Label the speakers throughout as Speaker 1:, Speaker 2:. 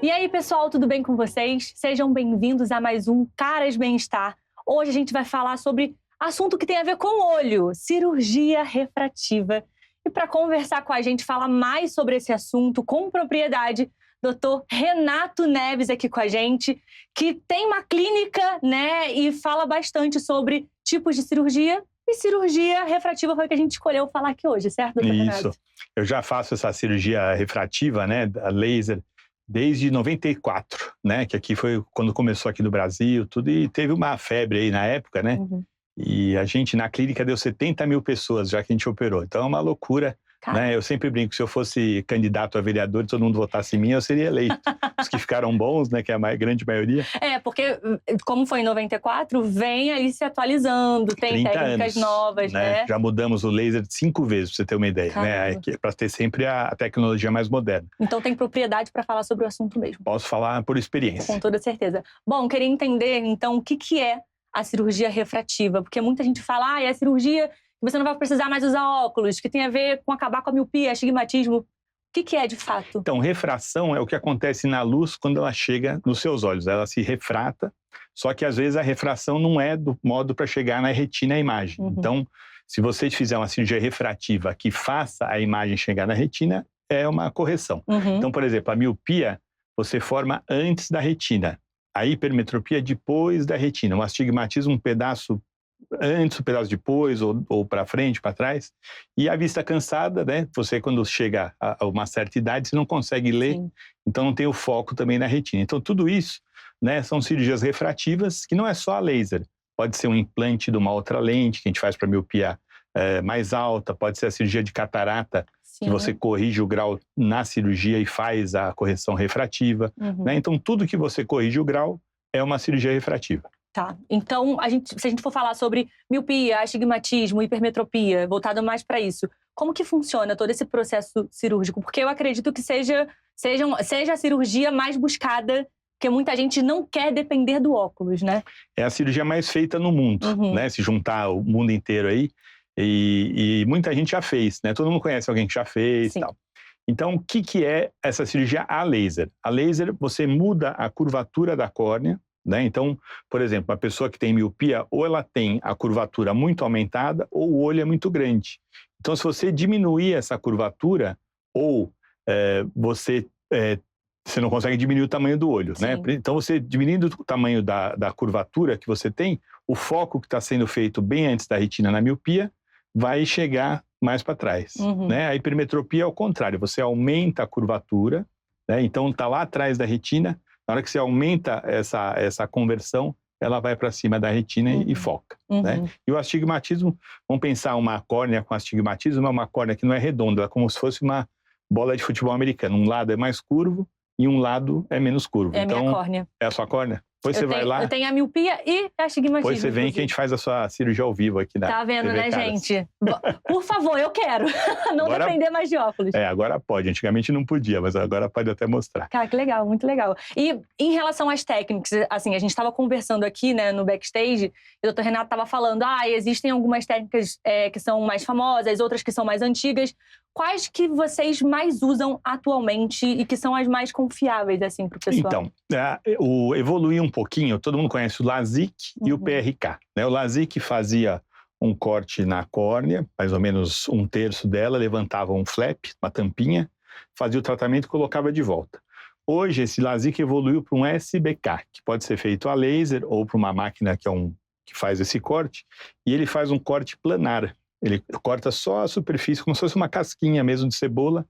Speaker 1: E aí, pessoal, tudo bem com vocês? Sejam bem-vindos a mais um Caras Bem-Estar. Hoje a gente vai falar sobre assunto que tem a ver com o olho, cirurgia refrativa. E para conversar com a gente, falar mais sobre esse assunto com propriedade, Dr. Renato Neves aqui com a gente, que tem uma clínica, né, e fala bastante sobre tipos de cirurgia. E cirurgia refrativa foi o que a gente escolheu falar aqui hoje, certo, doutor Renato?
Speaker 2: Isso. Eu já faço essa cirurgia refrativa, né, a laser, desde 94, né, que aqui foi quando começou aqui no Brasil, tudo, e teve uma febre aí na época, né, e a gente na clínica deu 70 mil pessoas já que a gente operou, então é uma loucura, né, eu sempre brinco, se eu fosse candidato a vereador e todo mundo votasse em mim, eu seria eleito. Os que ficaram bons, né, que é a grande maioria.
Speaker 1: É, porque como foi em 94, vem aí se atualizando, tem técnicas novas, né?
Speaker 2: Já mudamos o laser 5 vezes, pra você ter uma ideia, né, para ter sempre a tecnologia mais moderna.
Speaker 1: Então tem propriedade para falar sobre o assunto mesmo.
Speaker 2: Posso falar por experiência.
Speaker 1: Com toda certeza. Bom, queria entender, então, o que é a cirurgia refrativa, porque muita gente fala, é a cirurgia que você não vai precisar mais usar óculos, que tem a ver com acabar com a miopia, astigmatismo. O que é, de fato?
Speaker 2: Então, refração é o que acontece na luz quando ela chega nos seus olhos. Ela se refrata, só que às vezes a refração não é do modo para chegar na retina a imagem. Então, se você fizer uma cirurgia refrativa que faça a imagem chegar na retina, é uma correção. Então, por exemplo, a miopia você forma antes da retina. A hipermetropia depois da retina. O astigmatismo, um pedaço antes, um pedaço depois, ou para frente, para trás. E a vista cansada, né? Você, quando chega a uma certa idade, você não consegue ler, então não tem o foco também na retina. Então, tudo isso, né, são cirurgias refrativas, que não é só a laser. Pode ser um implante de uma outra lente, que a gente faz para miopia mais alta, pode ser a cirurgia de catarata, que você corrige o grau na cirurgia e faz a correção refrativa. Né? Então, tudo que você corrige o grau é uma cirurgia refrativa.
Speaker 1: Tá, então, se a gente for falar sobre miopia, astigmatismo, hipermetropia, voltado mais para isso, como que funciona todo esse processo cirúrgico? Porque eu acredito que seja a cirurgia mais buscada, porque muita gente não quer depender do óculos, né? É
Speaker 2: a cirurgia mais feita no mundo, né? Se juntar o mundo inteiro aí, e muita gente já fez, né? Todo mundo conhece alguém que já fez e tal. Então, o que é essa cirurgia a laser? A laser, você muda a curvatura da córnea, né? Então, por exemplo, a pessoa que tem miopia, ou ela tem a curvatura muito aumentada, ou o olho é muito grande. Então, se você diminuir essa curvatura, ou você não consegue diminuir o tamanho do olho, né? Então, você diminuindo o tamanho da curvatura que você tem, o foco que está sendo feito bem antes da retina na miopia vai chegar mais para trás. Né? A hipermetropia é o contrário, você aumenta a curvatura, né? Então está lá atrás da retina, na hora que você aumenta essa conversão, ela vai para cima da retina e foca. Né? E o astigmatismo, vamos pensar uma córnea com astigmatismo, é uma córnea que não é redonda, é como se fosse uma bola de futebol americano. Um lado é mais curvo e um lado é menos curvo.
Speaker 1: É a minha córnea.
Speaker 2: É a sua córnea? Depois você vai lá.
Speaker 1: Eu tenho a miopia e astigmatismo.
Speaker 2: Depois você vem que a gente faz a sua cirurgia ao vivo aqui na
Speaker 1: Tá vendo,
Speaker 2: TV
Speaker 1: né,
Speaker 2: Caras.
Speaker 1: gente? Por favor, eu quero. Não agora, depender mais de óculos.
Speaker 2: Agora pode. Antigamente não podia, mas agora pode até mostrar.
Speaker 1: Cara, que legal, muito legal. E em relação às técnicas, assim, a gente estava conversando aqui, né, no backstage, e o Dr. Renato estava falando, existem algumas técnicas que são mais famosas, outras que são mais antigas. Quais que vocês mais usam atualmente e que são as mais confiáveis, assim, para o pessoal?
Speaker 2: Então, evoluir um pouquinho, todo mundo conhece o LASIK e o PRK. Né? O LASIK fazia um corte na córnea, mais ou menos 1/3 dela, levantava um flap, uma tampinha, fazia o tratamento e colocava de volta. Hoje, esse LASIK evoluiu para um SBK, que pode ser feito a laser ou para uma máquina que faz esse corte, e ele faz um corte planar. Ele corta só a superfície, como se fosse uma casquinha mesmo de cebola.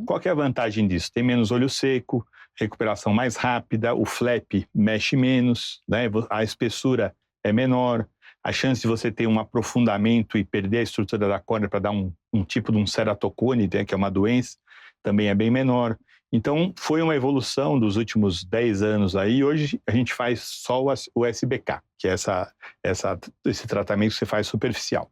Speaker 2: Qual que é a vantagem disso? Tem menos olho seco, recuperação mais rápida, o flap mexe menos, né? A espessura é menor, a chance de você ter um aprofundamento e perder a estrutura da córnea para dar um tipo de um ceratocone, né, que é uma doença, também é bem menor. Então, foi uma evolução dos últimos 10 anos aí. Hoje, a gente faz só o SBK, que é esse tratamento que você faz superficial.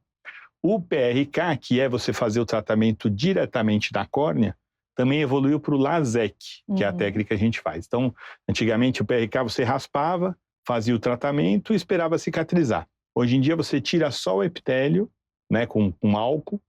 Speaker 2: O PRK, que é você fazer o tratamento diretamente da córnea, também evoluiu para o LASEK, que é a técnica que a gente faz. Então, antigamente o PRK você raspava, fazia o tratamento e esperava cicatrizar. Hoje em dia você tira só o epitélio, né, com álcool,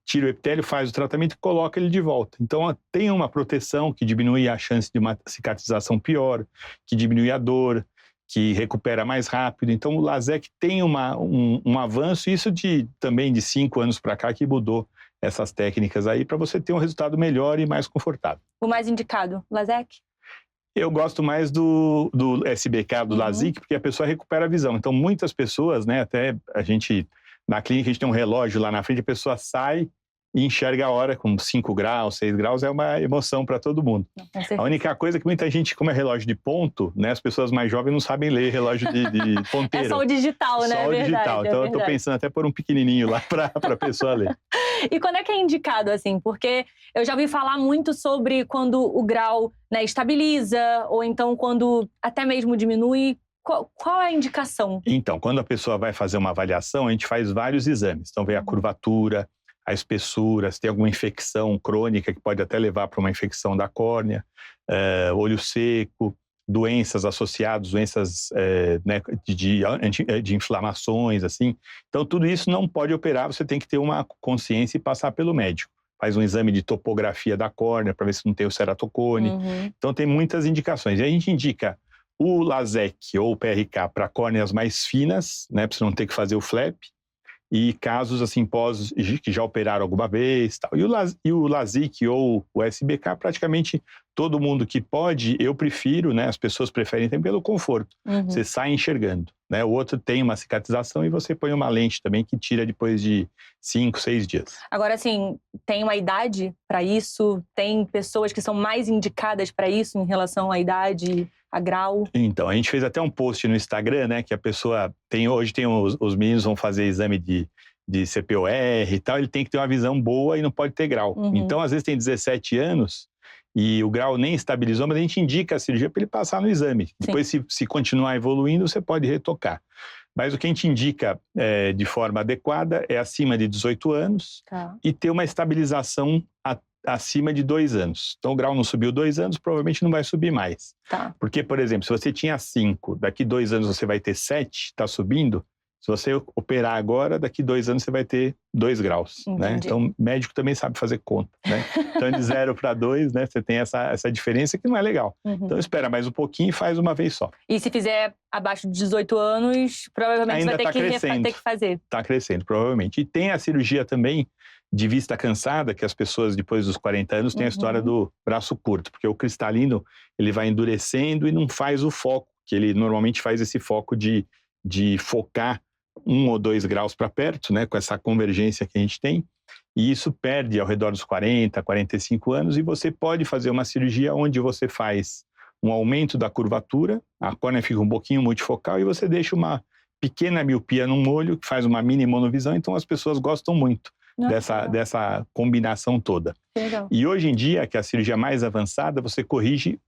Speaker 2: tira o epitélio, faz o tratamento e coloca ele de volta. Então, tem uma proteção que diminui a chance de uma cicatrização pior, que diminui a dor, que recupera mais rápido. Então, o LASIK tem um avanço, isso também de 5 anos para cá, que mudou essas técnicas aí para você ter um resultado melhor e mais confortável.
Speaker 1: O mais indicado, LASIK?
Speaker 2: Eu gosto mais do SBK, do LASIK, porque a pessoa recupera a visão. Então, muitas pessoas, né, até na clínica a gente tem um relógio lá na frente, a pessoa sai e enxerga a hora com 5 graus, 6 graus, é uma emoção para todo mundo. A única coisa é que muita gente, como é relógio de ponto, né, as pessoas mais jovens não sabem ler relógio de ponteiro.
Speaker 1: É só o digital, né?
Speaker 2: Só o digital. Então, eu estou pensando até pôr um pequenininho lá para a pessoa ler.
Speaker 1: E quando é que é indicado, assim? Porque eu já ouvi falar muito sobre quando o grau, né, estabiliza, ou então quando até mesmo diminui. Qual é a indicação?
Speaker 2: Então, quando a pessoa vai fazer uma avaliação, a gente faz vários exames. Então, vê a curvatura, a espessura, se tem alguma infecção crônica que pode até levar para uma infecção da córnea, olho seco, doenças associadas, doenças né, de inflamações, assim. Então, tudo isso não pode operar, você tem que ter uma consciência e passar pelo médico. Faz um exame de topografia da córnea para ver se não tem o ceratocone. Então, tem muitas indicações. E a gente indica o LASIK ou o PRK para córneas mais finas, né, para você não ter que fazer o flap, e casos assim que já operaram alguma vez, tal. E o LASIK ou o SBK, praticamente todo mundo que pode, eu prefiro, né, as pessoas preferem também pelo conforto. Você sai enxergando, né? O outro tem uma cicatrização e você põe uma lente também que tira depois de 5, 6 dias.
Speaker 1: Agora, assim, tem uma idade para isso? Tem pessoas que são mais indicadas para isso em relação à idade, a grau?
Speaker 2: Então, a gente fez até um post no Instagram, né, que a pessoa hoje tem os meninos vão fazer exame de CPOR e tal, ele tem que ter uma visão boa e não pode ter grau. Então, às vezes tem 17 anos e o grau nem estabilizou, mas a gente indica a cirurgia para ele passar no exame. Sim. Depois, se continuar evoluindo, você pode retocar. Mas o que a gente indica de forma adequada é acima de 18 anos e ter uma estabilização acima de 2 anos. Então, o grau não subiu 2 anos, provavelmente não vai subir mais. Porque, por exemplo, se você tinha 5, daqui 2 anos você vai ter 7, está subindo. Se você operar agora, daqui 2 anos você vai ter 2 graus, né? Então, médico também sabe fazer conta, né? Então, de 0 para 2, né? Você tem essa diferença que não é legal. Então, espera mais um pouquinho e faz uma vez só.
Speaker 1: E se fizer abaixo de 18 anos, provavelmente
Speaker 2: ainda
Speaker 1: vai ter que fazer.
Speaker 2: Está crescendo, provavelmente. E tem a cirurgia também de vista cansada, que as pessoas depois dos 40 anos têm a história do braço curto, porque o cristalino ele vai endurecendo e não faz o foco, que ele normalmente faz esse foco de focar 1 ou 2 graus para perto, né, com essa convergência que a gente tem, e isso perde ao redor dos 40, 45 anos, e você pode fazer uma cirurgia onde você faz um aumento da curvatura, a córnea fica um pouquinho multifocal e você deixa uma pequena miopia num olho, que faz uma mini monovisão, então as pessoas gostam muito dessa combinação toda.
Speaker 1: Legal.
Speaker 2: E hoje em dia, que é a cirurgia mais avançada, você corrige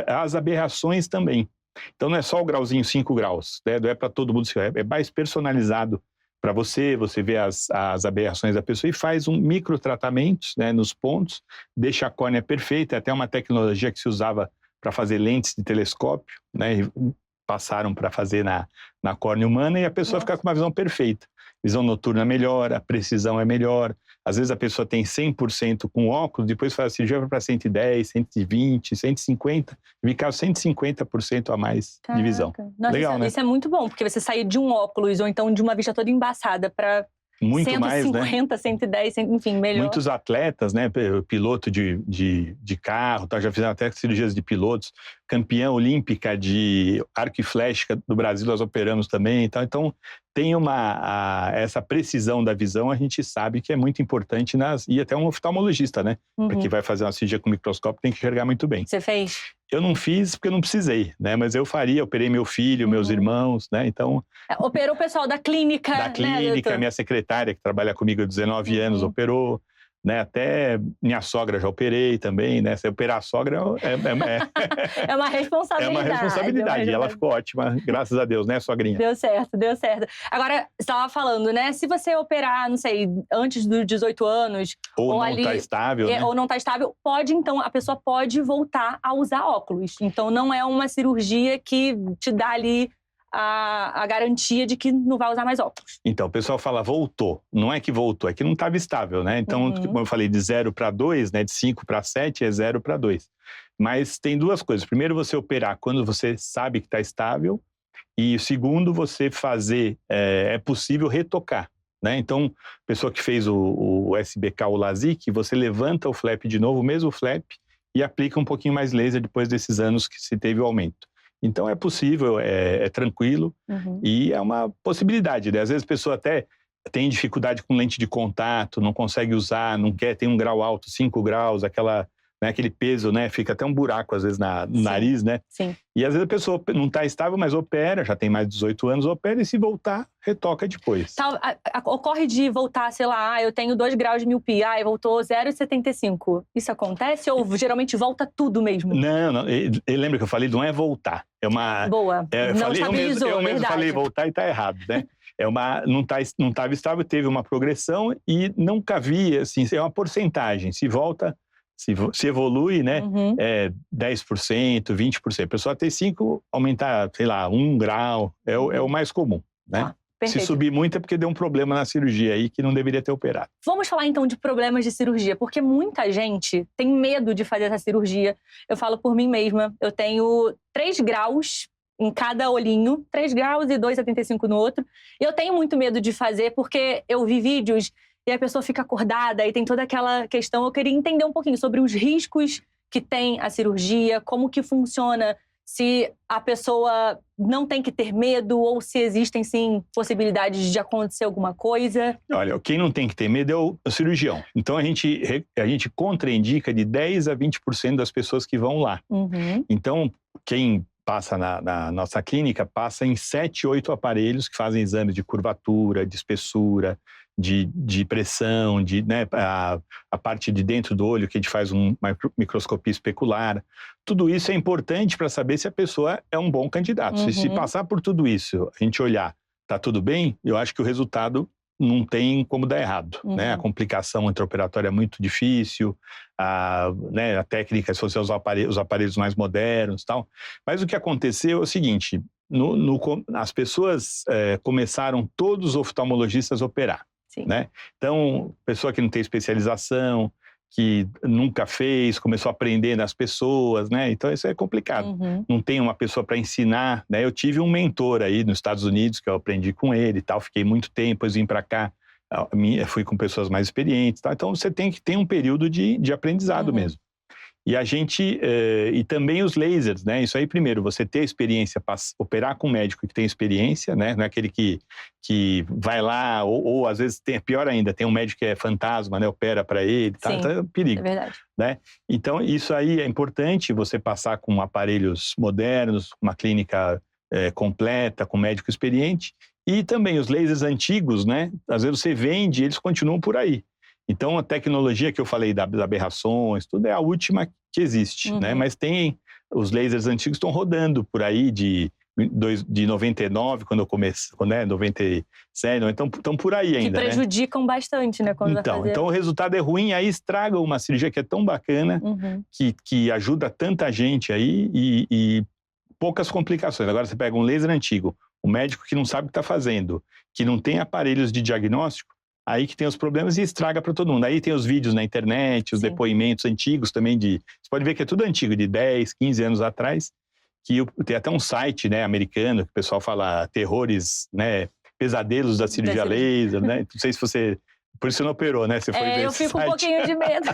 Speaker 2: as aberrações também. Então não é só o grauzinho 5 graus, né? Não é para todo mundo, é mais personalizado para você vê as aberrações da pessoa e faz um microtratamento, né, nos pontos, deixa a córnea perfeita, até uma tecnologia que se usava para fazer lentes de telescópio, né, e passaram para fazer na córnea humana e a pessoa fica com uma visão perfeita. Visão noturna melhora, a precisão é melhor. Às vezes a pessoa tem 100% com óculos, depois faz a cirurgia para 110, 120, 150, fica 150% a mais de visão.
Speaker 1: Nossa,
Speaker 2: legal, né?
Speaker 1: Isso é muito bom, porque você sair de um óculos ou então de uma vista toda embaçada para
Speaker 2: muito
Speaker 1: 150,
Speaker 2: mais, né?
Speaker 1: 110, enfim, melhor.
Speaker 2: Muitos atletas, né, piloto de carro, já fizeram até cirurgias de pilotos, campeã olímpica de arco e flecha do Brasil, nós operamos também, então tem essa precisão da visão, a gente sabe que é muito importante, e até um oftalmologista, né, porque vai fazer uma cirurgia com microscópio, tem que enxergar muito bem.
Speaker 1: Você fez?
Speaker 2: Eu não fiz porque eu não precisei, né? Mas eu faria, operei meu filho, meus irmãos, né? Então...
Speaker 1: Operou o pessoal da clínica,
Speaker 2: Da clínica,
Speaker 1: né,
Speaker 2: minha secretária, que trabalha comigo há 19 anos, operou, né? Até minha sogra já operei também, né? Se operar a sogra
Speaker 1: é uma responsabilidade.
Speaker 2: É uma responsabilidade. E ela ficou ótima, graças a Deus, né, sogrinha?
Speaker 1: Deu certo, deu certo. Agora, você estava falando, né? Se você operar, não sei, antes dos 18 anos...
Speaker 2: Ou não está estável, né?
Speaker 1: Ou não está estável, a pessoa pode voltar a usar óculos. Então, não é uma cirurgia que te dá ali a garantia de que não vai usar mais óculos.
Speaker 2: Então, o pessoal fala voltou. Não é que voltou, é que não estava estável, né? Então, como eu falei, de 0 para 2, né? De 5 para 7 é 0 para 2. Mas tem duas coisas. Primeiro, você operar quando você sabe que está estável. E segundo, você fazer, é possível retocar, né? Então, pessoa que fez o SBK, o LASIK, você levanta o flap de novo, o mesmo flap, e aplica um pouquinho mais laser depois desses anos que se teve o aumento. Então, é possível, é tranquilo, e é uma possibilidade, né? Às vezes a pessoa até tem dificuldade com lente de contato, não consegue usar, não quer, tem um grau alto, 5 graus, aquele peso, né? Fica até um buraco, às vezes, no nariz, né?
Speaker 1: Sim.
Speaker 2: E às vezes a pessoa não está estável, mas opera, já tem mais de 18 anos, opera, e se voltar, retoca depois.
Speaker 1: Ocorre de voltar, sei lá, eu tenho 2 graus de miopia, voltou 0,75. Isso acontece ou geralmente volta tudo mesmo?
Speaker 2: Não, lembra que eu falei, não é voltar. É uma...
Speaker 1: Boa, não estabilizou,
Speaker 2: eu mesmo falei voltar e está errado, né? Não estava estável, teve uma progressão e nunca vi, assim, é uma porcentagem. Se volta, se evolui, né? 10%, 20%. A pessoa ter 5, aumentar, sei lá, 1 grau, é o mais comum, né? Se subir muito é porque deu um problema na cirurgia aí que não deveria ter operado.
Speaker 1: Vamos falar então de problemas de cirurgia, porque muita gente tem medo de fazer essa cirurgia. Eu falo por mim mesma, eu tenho 3 graus em cada olhinho, 3 graus e 2,75 no outro. E eu tenho muito medo de fazer porque eu vi vídeos e a pessoa fica acordada e tem toda aquela questão. Eu queria entender um pouquinho sobre os riscos que tem a cirurgia, como que funciona, se a pessoa não tem que ter medo ou se existem, sim, possibilidades de acontecer alguma coisa.
Speaker 2: Olha, quem não tem que ter medo é o cirurgião. Então, a gente contraindica de 10% a 20% das pessoas que vão lá. Então, quem passa na nossa clínica, passa em 7, 8 aparelhos que fazem exames de curvatura, de espessura, de pressão, né, a parte de dentro do olho, que a gente faz uma microscopia especular. Tudo isso é importante para saber se a pessoa é um bom candidato. Se passar por tudo isso, a gente olhar, tá tudo bem, eu acho que o resultado não tem como dar errado, né? A complicação intraoperatória é muito difícil, né, a técnica, se você usar os aparelhos mais modernos e tal. Mas o que aconteceu é o seguinte, as pessoas começaram todos os oftalmologistas a operar. Né? Então, pessoa que não tem especialização, que nunca fez, começou a aprender nas pessoas, né? Então isso é complicado. Não tem uma pessoa para ensinar, né? Eu tive um mentor aí nos Estados Unidos que eu aprendi com ele e tal, fiquei muito tempo, depois vim para cá, fui com pessoas mais experientes, tal. Então você tem que ter um período de aprendizado mesmo. E a gente, e também os lasers, né? Isso aí, primeiro, você ter experiência, operar com um médico que tem experiência, né? Não é aquele que vai lá, ou às vezes, pior ainda, tem um médico que é fantasma, né? Opera para ele, tá? Então é um perigo.
Speaker 1: É verdade.
Speaker 2: Né? Então, isso aí é importante, você passar com aparelhos modernos, uma clínica completa, com médico experiente, e também os lasers antigos, né? Às vezes você vende e eles continuam por aí. Então, a tecnologia que eu falei das aberrações, tudo é a última que existe, né? Mas tem os lasers antigos estão rodando por aí de 99, quando eu comecei, 97, então estão por aí ainda,
Speaker 1: que prejudicam bastante, né? Quando vai fazer.
Speaker 2: Então o resultado é ruim, aí estraga uma cirurgia que é tão bacana, que ajuda tanta gente aí e poucas complicações. Agora você pega um laser antigo, um médico que não sabe o que está fazendo, que não tem aparelhos de diagnóstico, aí que tem os problemas e estraga para todo mundo. Aí tem os vídeos na internet, os depoimentos antigos também você pode ver que é tudo antigo, de 10, 15 anos atrás, que tem até um site, né, americano, que o pessoal fala terrores, né, pesadelos da cirurgia laser, né? Não sei se você... Por isso você não operou, né? Você foi ver
Speaker 1: eu
Speaker 2: esse
Speaker 1: fico
Speaker 2: site.
Speaker 1: Um pouquinho de medo.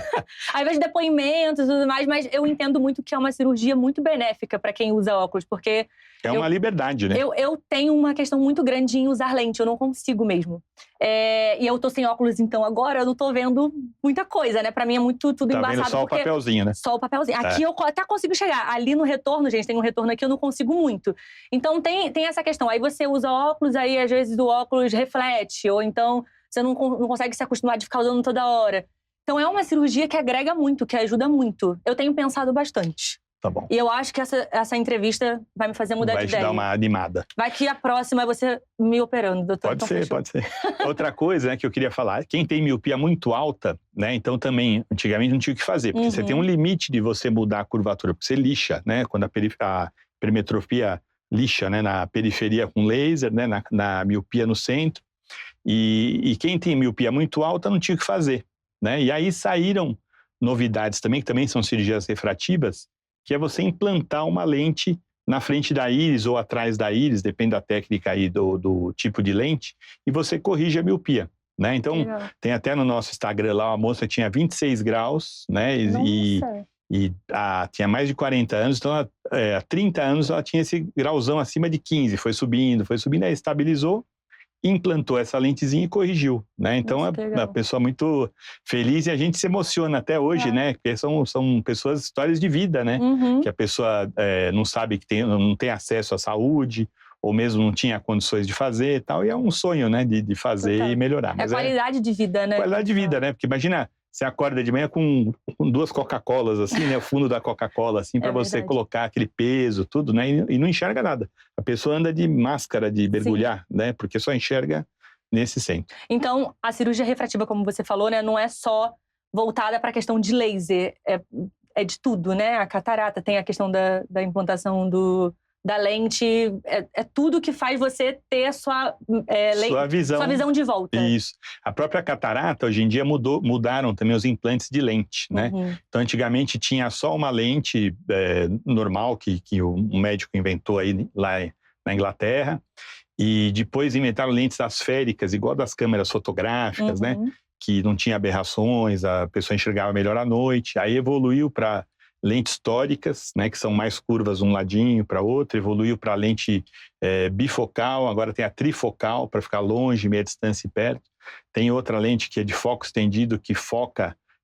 Speaker 1: Aí vejo depoimentos e tudo mais, mas eu entendo muito que é uma cirurgia muito benéfica para quem usa óculos, porque...
Speaker 2: É uma liberdade, né?
Speaker 1: Eu tenho uma questão muito grande em usar lente, eu não consigo mesmo. E eu tô sem óculos, então agora eu não tô vendo muita coisa, né? Pra mim é muito tudo embaçado.
Speaker 2: Tá vendo só o papelzinho, né?
Speaker 1: Só o papelzinho. Aqui eu até consigo chegar. Ali no retorno, gente, tem um retorno aqui, eu não consigo muito. Então tem essa questão. Aí você usa óculos, aí às vezes o óculos reflete, ou então você não consegue se acostumar de ficar usando toda hora. Então é uma cirurgia que agrega muito, que ajuda muito. Eu tenho pensado bastante.
Speaker 2: Tá bom.
Speaker 1: E eu acho que essa entrevista vai me fazer mudar de ideia.
Speaker 2: Vai te dar uma animada.
Speaker 1: Vai que a próxima é você me operando, doutor.
Speaker 2: Pode ser. Outra coisa, né, que eu queria falar, quem tem miopia muito alta, né, então também, antigamente não tinha o que fazer, porque você tem um limite de você mudar a curvatura, porque você lixa, né, quando a perimetropia lixa, né, na periferia com laser, né, na miopia no centro. E quem tem miopia muito alta não tinha o que fazer, né? E aí saíram novidades também, que também são cirurgias refrativas, que é você implantar uma lente na frente da íris ou atrás da íris, depende da técnica aí do tipo de lente, e você corrige a miopia, né? Então, tem até no nosso Instagram lá, uma moça tinha 26 graus, né? Tinha mais de 40 anos, então há 30 anos ela tinha esse grauzão acima de 15, foi subindo, aí estabilizou, implantou essa lentezinha e corrigiu, né? Então é uma pessoa muito feliz e a gente se emociona até hoje, né? Porque são pessoas, histórias de vida, né? Que a pessoa não sabe que não tem acesso à saúde, ou mesmo não tinha condições de fazer e tal, e é um sonho, né? De fazer e melhorar.
Speaker 1: Mas qualidade de vida, né?
Speaker 2: Qualidade de vida, né? Porque imagina, você acorda de manhã com 2 Coca-Colas, assim, né? O fundo da Coca-Cola, assim, para você colocar aquele peso, tudo, né? E não enxerga nada. A pessoa anda de máscara de mergulhar, né? Porque só enxerga nesse centro.
Speaker 1: Então, a cirurgia refrativa, como você falou, né? Não é só voltada para a questão de laser. É de tudo, né? A catarata tem a questão da implantação da lente, é tudo que faz você ter sua visão de volta.
Speaker 2: Isso. A própria catarata, hoje em dia, mudaram também os implantes de lente, né? Então, antigamente tinha só uma lente normal, que um médico inventou aí lá na Inglaterra, e depois inventaram lentes asféricas, igual das câmeras fotográficas, né? Que não tinha aberrações, a pessoa enxergava melhor à noite, aí evoluiu para lentes tóricas, né, que são mais curvas um ladinho para outro, evoluiu para lente bifocal, agora tem a trifocal para ficar longe, meia distância e perto. Tem outra lente que é de foco estendido, que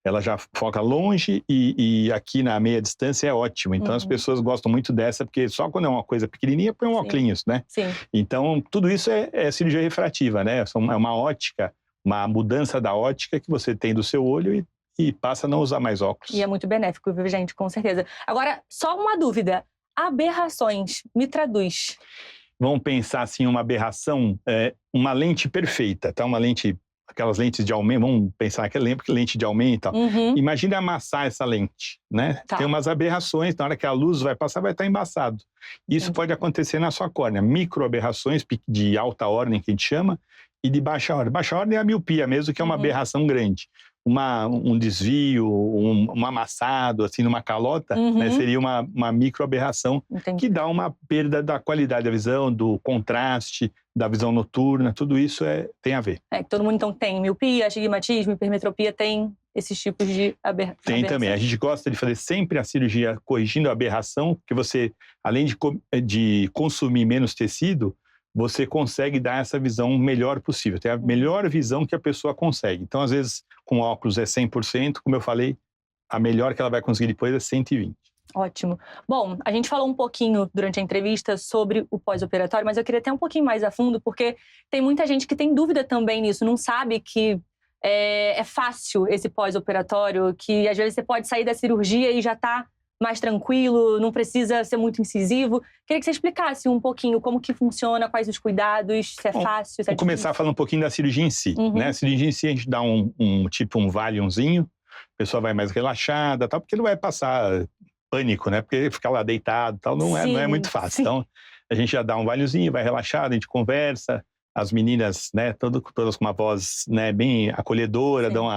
Speaker 2: ela já foca longe e aqui na meia distância é ótimo. Então as pessoas gostam muito dessa, porque só quando é uma coisa pequenininha põe um óculos, né?
Speaker 1: Sim.
Speaker 2: Então tudo isso é cirurgia refrativa, né? É uma ótica, uma mudança da ótica que você tem do seu olho e passa a não usar mais óculos.
Speaker 1: E é muito benéfico, viu, gente? Com certeza. Agora, só uma dúvida. Aberrações, me traduz.
Speaker 2: Vamos pensar assim, uma aberração, uma lente perfeita, tá? Uma lente, aquelas lentes de aumento, vamos pensar que lente de aumento. Imagina amassar essa lente, né?
Speaker 1: Tá.
Speaker 2: Tem umas aberrações, na hora que a luz vai passar, vai estar embaçado. Isso pode acontecer na sua córnea. Microaberrações de alta ordem, que a gente chama, e de baixa ordem. Baixa ordem é a miopia mesmo, que é uma aberração grande. Um desvio, um amassado, assim, numa calota, né, seria uma microaberração que dá uma perda da qualidade da visão, do contraste, da visão noturna, tudo isso tem a ver.
Speaker 1: Todo mundo, então, tem miopia, astigmatismo, hipermetropia, tem esses tipos de aberração.
Speaker 2: Tem também. A gente gosta de fazer sempre a cirurgia corrigindo a aberração, porque você, além de consumir menos tecido, você consegue dar essa visão melhor possível. Tem a melhor visão que a pessoa consegue. Então, às vezes, com óculos é 100%, como eu falei, a melhor que ela vai conseguir depois é 120%.
Speaker 1: Ótimo. Bom, a gente falou um pouquinho durante a entrevista sobre o pós-operatório, mas eu queria até um pouquinho mais a fundo, porque tem muita gente que tem dúvida também nisso, não sabe que é fácil esse pós-operatório, que às vezes você pode sair da cirurgia e já está mais tranquilo, não precisa ser muito incisivo. Queria que você explicasse um pouquinho como que funciona, quais os cuidados, se é fácil, se é
Speaker 2: Vou começar falando um pouquinho da cirurgia em si. Né? A cirurgia em si, a gente dá um Valiumzinho, a pessoa vai mais relaxada, tal, porque não vai passar pânico, né? Porque ficar lá deitado, tal, não é muito fácil.
Speaker 1: Sim.
Speaker 2: Então, a gente já dá um Valiumzinho, vai relaxado, a gente conversa. As meninas, né, todas com uma voz, né, bem acolhedora, dão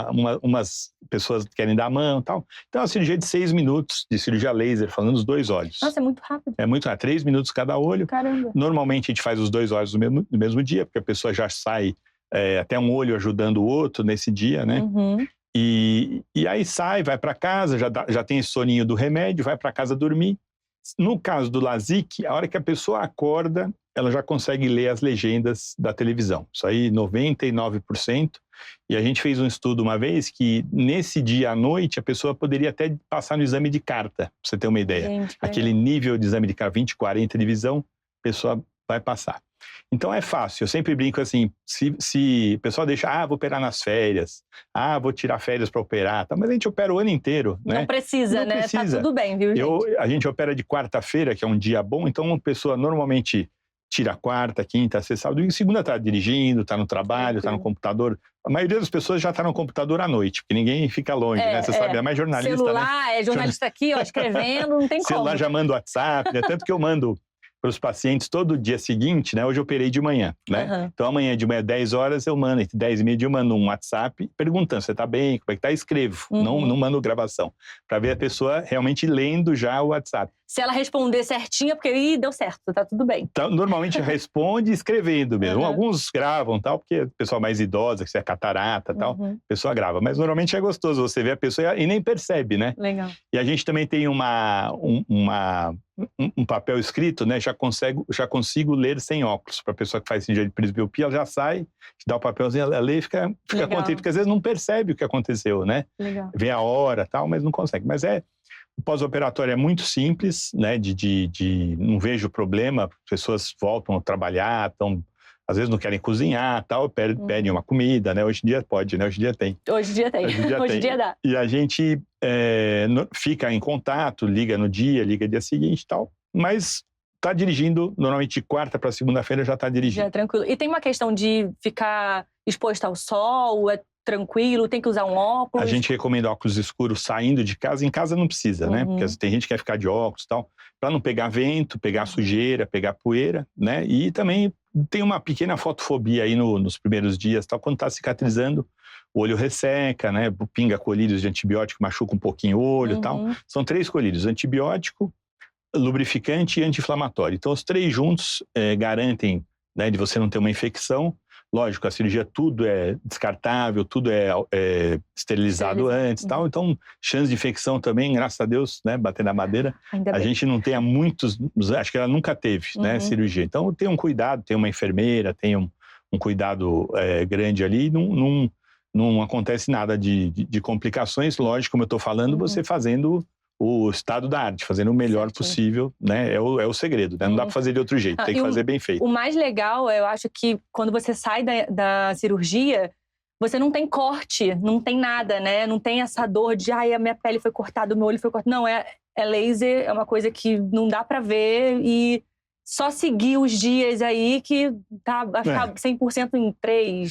Speaker 2: umas pessoas querem dar a mão e tal. Então, a cirurgia é de 6 minutos, de cirurgia laser, falando dos 2 olhos.
Speaker 1: Nossa, é muito rápido.
Speaker 2: É muito rápido, 3 minutos cada olho.
Speaker 1: Caramba.
Speaker 2: Normalmente, a gente faz os 2 olhos no mesmo dia, porque a pessoa já sai até um olho ajudando o outro nesse dia, né? E aí sai, vai para casa, já tem esse soninho do remédio, vai para casa dormir. No caso do LASIK, a hora que a pessoa acorda, ela já consegue ler as legendas da televisão. Isso aí, 99%. E a gente fez um estudo uma vez que, nesse dia à noite, a pessoa poderia até passar no exame de carta, pra você ter uma ideia.
Speaker 1: Gente,
Speaker 2: aquele nível de exame de carta, 20, 40 de visão, a pessoa vai passar. Então é fácil, eu sempre brinco assim, se o pessoal deixa, vou operar nas férias, vou tirar férias para operar, tá? Mas a gente opera o ano inteiro, né?
Speaker 1: Não precisa, né?
Speaker 2: Precisa.
Speaker 1: Tá tudo bem, viu, gente?
Speaker 2: A gente opera de quarta-feira, que é um dia bom, então uma pessoa normalmente tira quarta, quinta, sexta, sábado, e segunda está dirigindo, está no trabalho, está no computador. A maioria das pessoas já está no computador à noite, porque ninguém fica longe, né? Você sabe, é mais jornalista,
Speaker 1: celular,
Speaker 2: né?
Speaker 1: Jornalista aqui, ó, escrevendo, não tem como.
Speaker 2: Celular já manda WhatsApp, né? Tanto que eu mando para os pacientes todo dia seguinte, né? Hoje eu operei de manhã, né? Então amanhã de manhã, 10 horas, eu mando, entre 10 e meia eu mando um WhatsApp perguntando, você tá bem, como é que tá? Escrevo, não mando gravação, para ver a pessoa realmente lendo já o WhatsApp.
Speaker 1: Se ela responder certinho, é porque deu certo, tá tudo bem.
Speaker 2: Então, normalmente responde escrevendo mesmo. Alguns gravam, tal, porque o pessoal mais idosa, que é catarata, tal, a pessoa grava. Mas normalmente é gostoso você ver a pessoa e nem percebe, né?
Speaker 1: Legal.
Speaker 2: E a gente também tem um papel escrito, né? Já consigo ler sem óculos. Para a pessoa que faz cirurgia de presbiopia, ela já sai, te dá o papelzinho, ela lê e fica contente, porque às vezes não percebe o que aconteceu, né?
Speaker 1: Legal.
Speaker 2: Vê a hora, tal, mas não consegue. Mas o pós-operatório é muito simples, né? Não vejo problema, as pessoas voltam a trabalhar, às vezes não querem cozinhar, tal, pedem uma comida, né? Hoje em dia pode, né? Hoje em dia tem.
Speaker 1: Hoje em dia dá.
Speaker 2: E a gente fica em contato, liga no dia seguinte e tal, mas tá dirigindo, normalmente de quarta para segunda-feira já tá dirigindo.
Speaker 1: Já é tranquilo. E tem uma questão de ficar exposto ao sol, é tranquilo, tem que usar um óculos?
Speaker 2: A gente recomenda óculos escuros saindo de casa. Em casa não precisa, né? Porque tem gente que quer ficar de óculos e tal, para não pegar vento, pegar sujeira, pegar poeira, né? E também tem uma pequena fotofobia aí nos primeiros dias, tal, quando tá cicatrizando, o olho resseca, né? Pinga colírios de antibiótico, machuca um pouquinho o olho e tal. São 3 colírios: antibiótico, lubrificante e anti-inflamatório. Então, os 3 juntos garantem, né, de você não ter uma infecção. Lógico, a cirurgia tudo é descartável, tudo é esterilizado antes, tal. Então, chance de infecção também, graças a Deus, né, bater na madeira, a gente não tem há muitos, acho que ela nunca teve, né, cirurgia. Então, tem um cuidado, tem uma enfermeira, tem um cuidado grande ali, não acontece nada de complicações. Lógico, como eu estou falando, você fazendo o estado da arte, fazendo o melhor possível, né? É o segredo, né? Não dá para fazer de outro jeito, tem que fazer bem feito.
Speaker 1: O mais legal, eu acho que quando você sai da cirurgia, você não tem corte, não tem nada, né? Não tem essa dor de, a minha pele foi cortada, o meu olho foi cortado. Não, é laser, é uma coisa que não dá para ver e só seguir os dias aí que vai ficar 100% em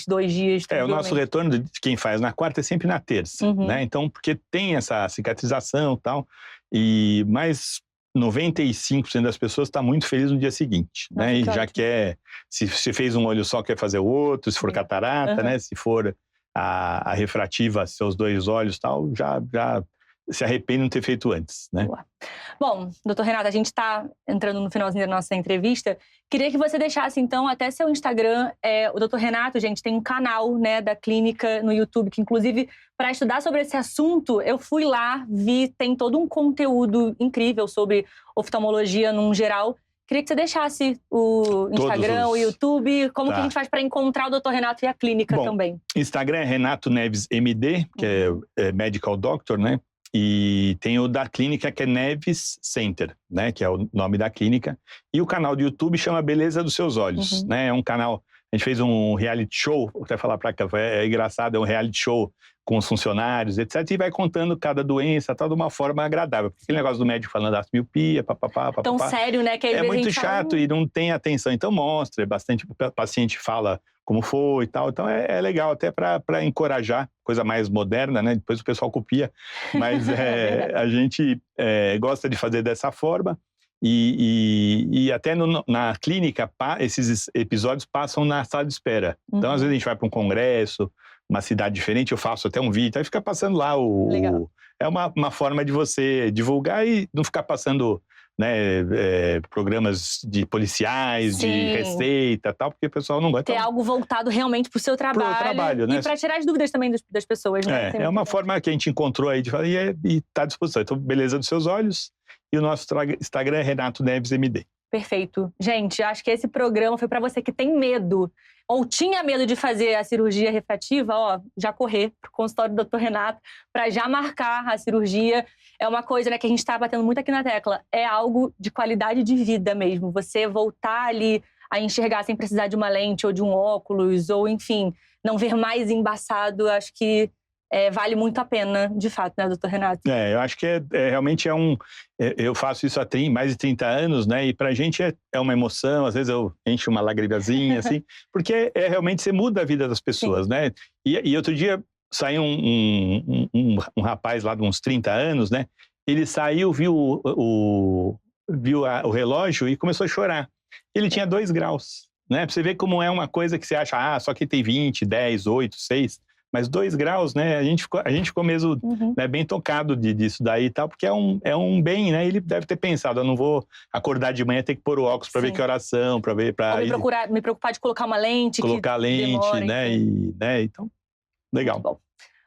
Speaker 1: 2 dias.
Speaker 2: O nosso retorno de quem faz na quarta é sempre na terça, né? Então, porque tem essa cicatrização e tal, mas 95% das pessoas está muito feliz no dia seguinte, né? E já quer, se fez um olho só, quer fazer o outro, se for catarata, né? Se for a refrativa, seus 2 olhos e tal, já se arrepende de não ter feito antes, né?
Speaker 1: Boa. Bom, doutor Renato, a gente está entrando no finalzinho da nossa entrevista. Queria que você deixasse, então, até seu Instagram. O doutor Renato, gente, tem um canal, né, da clínica no YouTube, que, inclusive, para estudar sobre esse assunto, eu fui lá, tem todo um conteúdo incrível sobre oftalmologia num geral. Queria que você deixasse o Instagram, o YouTube, como que a gente faz para encontrar o doutor Renato e a clínica também.
Speaker 2: Instagram é Renato Neves MD, que é Medical Doctor, né? E tem o da clínica, que é Neves Center, né? Que é o nome da clínica. E o canal do YouTube chama Beleza dos Seus Olhos, né? É um canal, a gente fez um reality show, vou até falar para cá, é engraçado, é um reality show com os funcionários, etc. E vai contando cada doença, tal, de uma forma agradável. Porque aquele negócio do médico falando da miopia, papapá.
Speaker 1: Tão sério, né? Que
Speaker 2: é muito chato e não tem atenção. Então mostra, bastante, o paciente fala como foi e tal. Então é legal até para encorajar, coisa mais moderna, né? Depois o pessoal copia. Mas a gente gosta de fazer dessa forma. E até na clínica, esses episódios passam na sala de espera. Então, às vezes a gente vai para um congresso, uma cidade diferente, eu faço até um vídeo, aí fica passando lá é uma forma de você divulgar e não ficar passando, né, programas de policiais, de receita e tal, porque o pessoal não gosta.
Speaker 1: Ter algo voltado realmente para o seu trabalho,
Speaker 2: né?
Speaker 1: E para tirar as dúvidas também das pessoas, né?
Speaker 2: É uma forma que a gente encontrou aí de falar e está à disposição. Então, Beleza dos Seus Olhos, e o nosso Instagram é Renato Neves MD.
Speaker 1: Perfeito. Gente, acho que esse programa foi para você que tem medo ou tinha medo de fazer a cirurgia refrativa, já correr pro consultório do Dr. Renato para já marcar a cirurgia. É uma coisa, né, que a gente está batendo muito aqui na tecla. É algo de qualidade de vida mesmo. Você voltar ali a enxergar sem precisar de uma lente ou de um óculos, ou enfim, não ver mais embaçado, acho que vale muito a pena, de fato, né, doutor Renato?
Speaker 2: Eu acho que realmente eu faço isso há mais de 30 anos, né, e pra gente é uma emoção, às vezes eu encho uma lagrimazinha, assim, porque realmente você muda a vida das pessoas, Sim. né, e outro dia saiu um rapaz lá de uns 30 anos, né, ele saiu, viu viu o relógio e começou a chorar. Ele tinha 2 graus, né? Pra você ver como é uma coisa que você acha, só que tem 20, 10, 8, 6... Mas 2 graus, né? A gente ficou mesmo né, bem tocado disso daí e tal, porque é um bem, né? Ele deve ter pensado, eu não vou acordar de manhã, ter que pôr o óculos para ver que oração, para ver...
Speaker 1: Ou me preocupar de colocar uma lente.
Speaker 2: Colocar lente, demora, né? Então, legal.
Speaker 1: Bom.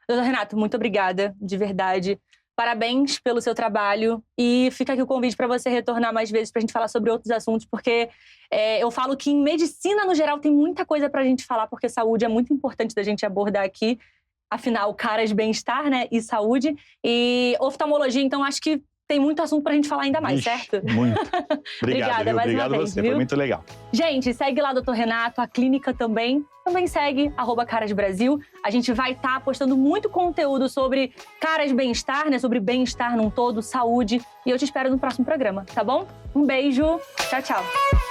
Speaker 1: Doutor Renato, muito obrigada, de verdade. Parabéns pelo seu trabalho e fica aqui o convite para você retornar mais vezes para a gente falar sobre outros assuntos, porque eu falo que em medicina, no geral, tem muita coisa para a gente falar, porque saúde é muito importante da gente abordar aqui. Afinal, caras, bem-estar, né? E saúde. E oftalmologia, então, acho que tem muito assunto pra gente falar ainda mais, certo?
Speaker 2: Muito.
Speaker 1: Obrigada, mais
Speaker 2: Obrigado
Speaker 1: uma vez,
Speaker 2: você,
Speaker 1: viu?
Speaker 2: Foi muito legal.
Speaker 1: Gente, segue lá, Dr. Renato, a clínica também segue, @carasbrasil. A gente vai estar postando muito conteúdo sobre caras bem-estar, né? Sobre bem-estar num todo, saúde. E eu te espero no próximo programa, tá bom? Um beijo, tchau, tchau.